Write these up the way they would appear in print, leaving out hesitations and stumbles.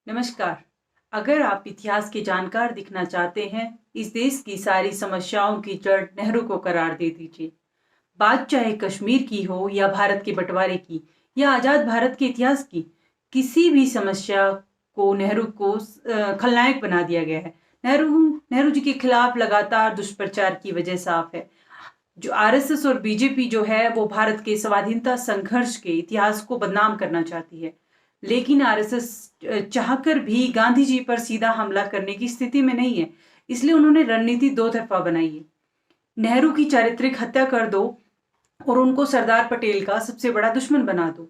नमस्कार। अगर आप इतिहास के जानकार दिखना चाहते हैं, इस देश की सारी समस्याओं की जड़ नेहरू को करार दे दीजिए। बात चाहे कश्मीर की हो या भारत के बंटवारे की या आज़ाद भारत के इतिहास की, किसी भी समस्या को नेहरू को खलनायक बना दिया गया है। नेहरू नेहरू जी के खिलाफ लगातार दुष्प्रचार की वजह साफ है। जो आरएसएस और बीजेपी जो है वो भारत के स्वाधीनता संघर्ष के इतिहास को बदनाम करना चाहती है, लेकिन आरएसएस चाहकर भी गांधी जी पर सीधा हमला करने की स्थिति में नहीं है। इसलिए उन्होंने रणनीति दो तरफा बनाई है। नेहरू की चारित्रिक हत्या कर दो और उनको सरदार पटेल का सबसे बड़ा दुश्मन बना दो।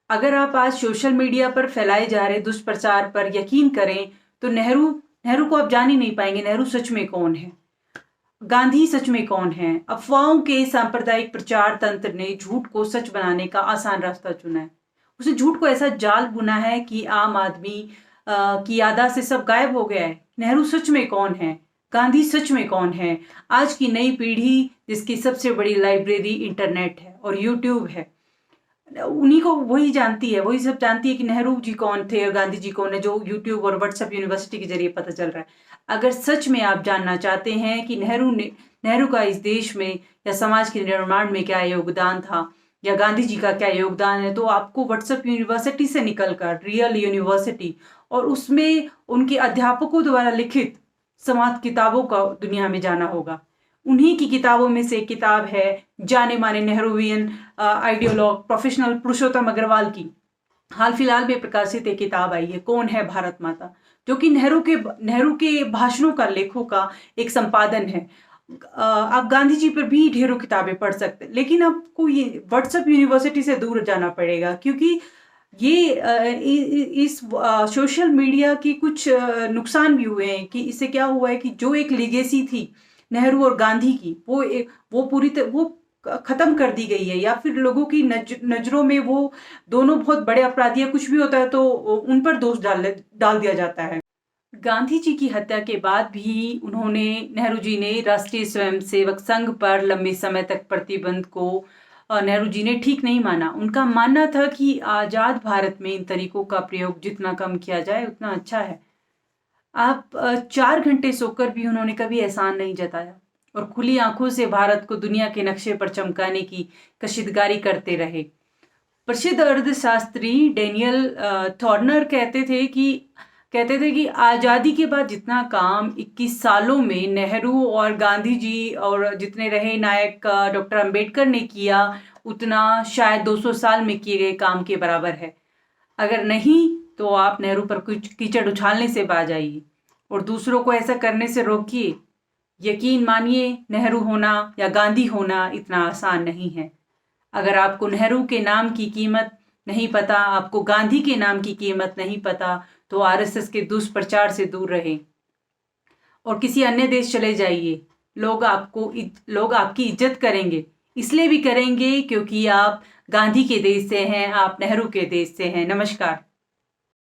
अगर आप आज सोशल मीडिया पर फैलाए जा रहे दुष्प्रचार पर यकीन करें तो नेहरू नेहरू को आप जान ही नहीं पाएंगे। नेहरू सच में कौन है, गांधी सच में कौन है। अफवाहों के सांप्रदायिक प्रचार तंत्र ने झूठ को सच बनाने का आसान रास्ता चुना है। उसने झूठ को ऐसा जाल बुना है कि आम आदमी की याददाश्त से सब गायब हो गया है। नेहरू सच में कौन है, गांधी सच में कौन है। आज की नई पीढ़ी जिसकी सबसे बड़ी लाइब्रेरी इंटरनेट है और यूट्यूब है, उन्हीं को वही जानती है, वही सब जानती है कि नेहरू जी कौन थे और गांधी जी कौन है, जो यूट्यूब और व्हाट्सएप यूनिवर्सिटी के जरिए पता चल रहा है। अगर सच में आप जानना चाहते हैं कि नेहरू का इस देश में या समाज के निर्माण में क्या योगदान था या गांधी जी का क्या योगदान है, तो आपको व्हाट्सएप यूनिवर्सिटी से निकलकर रियल यूनिवर्सिटी और उसमें उनके अध्यापकों द्वारा लिखित समाज किताबों का दुनिया में जाना होगा। उन्हीं की किताबों में से एक किताब है जाने माने नेहरूवियन आइडियोलॉग प्रोफेशनल पुरुषोत्तम अग्रवाल की। हाल फिलहाल में प्रकाशित एक किताब आई है, कौन है भारत माता, जो कि नेहरू के भाषणों का लेखों का एक संपादन है। आप गांधी जी पर भी ढेरों किताबें पढ़ सकते हैं, लेकिन आपको ये व्हाट्सएप यूनिवर्सिटी से दूर जाना पड़ेगा, क्योंकि ये इस सोशल मीडिया की कुछ नुकसान भी हुए हैं। कि इससे क्या हुआ है कि जो एक लीगेसी थी नेहरू और गांधी की, वो पूरी तरह वो खत्म कर दी गई है, या फिर लोगों की नजरों में वो दोनों बहुत बड़े अपराधी है। कुछ भी होता है तो उन पर दोष डाल दिया जाता है। गांधी जी की हत्या के बाद भी नेहरू जी ने राष्ट्रीय स्वयंसेवक संघ पर लंबे समय तक प्रतिबंध को नेहरू जी ने ठीक नहीं माना। उनका मानना था कि आजाद भारत में इन तरीकों का प्रयोग जितना कम किया जाए उतना अच्छा है। आप 4 घंटे सोकर भी उन्होंने कभी एहसान नहीं जताया और खुली आंखों से भारत को दुनिया के नक्शे पर चमकाने की कशीदगारी करते रहे। प्रसिद्ध अर्थशास्त्री डेनियल थॉर्नर कहते थे कि आज़ादी के बाद जितना काम 21 सालों में नेहरू और गांधी जी और जितने रहे नायक डॉक्टर अंबेडकर ने किया, उतना शायद 200 साल में किए गए काम के बराबर है। अगर नहीं तो आप नेहरू पर कुछ कीचड़ उछालने से बाज आइए और दूसरों को ऐसा करने से रोकिए। यकीन मानिए, नेहरू होना या गांधी होना इतना आसान नहीं है। अगर आपको नेहरू के नाम की कीमत नहीं पता, आपको गांधी के नाम की कीमत नहीं पता, तो आरएसएस के दुष्प्रचार से दूर रहें और किसी अन्य देश चले जाइए। लोग आपकी इज्जत करेंगे, इसलिए भी करेंगे क्योंकि आप गांधी के देश से हैं, आप नेहरू के देश से हैं। नमस्कार।